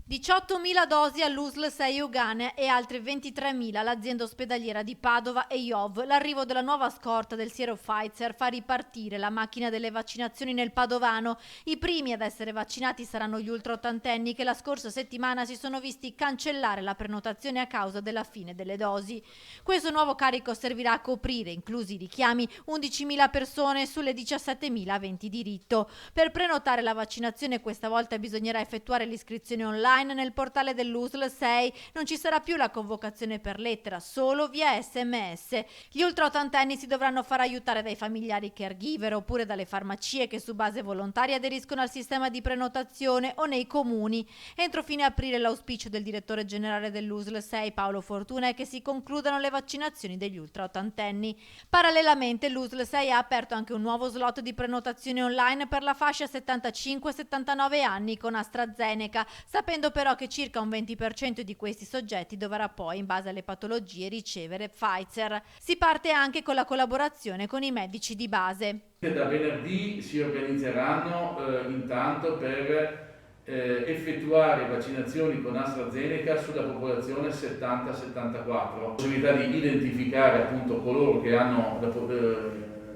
18.000 dosi all'USL 6 Euganea e altre 23.000 all'azienda ospedaliera di Padova e IOV. L'arrivo della nuova scorta del siero Pfizer fa ripartire la macchina delle vaccinazioni nel Padovano. I primi ad essere vaccinati saranno gli ultraottantenni che la scorsa settimana si sono visti cancellare la prenotazione a causa della fine delle dosi. Questo nuovo carico servirà a coprire, inclusi i richiami, 11.000 persone sulle 17.000 aventi diritto. Per prenotare la vaccinazione questa volta bisognerà effettuare l'iscrizione online nel portale dell'USL 6. Non ci sarà più la convocazione per lettera, solo via SMS. Gli ultraottantenni si dovranno far aiutare dai familiari caregiver oppure dalle farmacie che su base volontaria aderiscono al sistema di prenotazione o nei comuni. Entro fine aprile l'auspicio del direttore generale dell'USL 6 Paolo Fortuna è che si concludano le vaccinazioni degli ultraottantenni. Parallelamente l'USL 6 ha aperto anche un nuovo slot di prenotazione online per la fascia 75-79 anni con AstraZeneca, sapendo però che circa un 20% di questi soggetti dovrà poi, in base alle patologie, ricevere Pfizer. Si parte anche con la collaborazione con i medici di base. Da venerdì si organizzeranno intanto per effettuare vaccinazioni con AstraZeneca sulla popolazione 70-74. Possibilità di identificare appunto coloro che hanno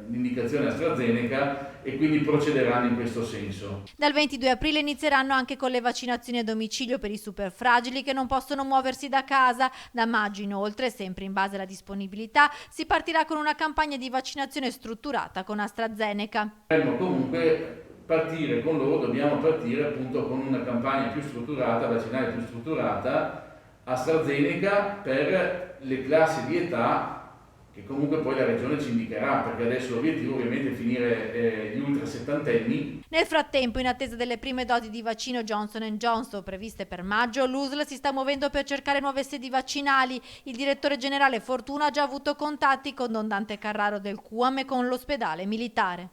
l'indicazione AstraZeneca e quindi procederanno in questo senso. Dal 22 aprile inizieranno anche con le vaccinazioni a domicilio per i superfragili che non possono muoversi da casa. Da maggio inoltre, sempre in base alla disponibilità, si partirà con una campagna di vaccinazione strutturata con AstraZeneca. Comunque partire con loro, dobbiamo partire appunto con una campagna più strutturata, vaccinale più strutturata, AstraZeneca per le classi di età che comunque poi la regione ci indicherà, perché adesso l'obiettivo ovviamente è finire gli ultra settantenni. Nel frattempo, in attesa delle prime doti di vaccino Johnson & Johnson previste per maggio, l'USL si sta muovendo per cercare nuove sedi vaccinali. Il direttore generale Fortuna ha già avuto contatti con Don Dante Carraro del CUAM e con l'ospedale militare.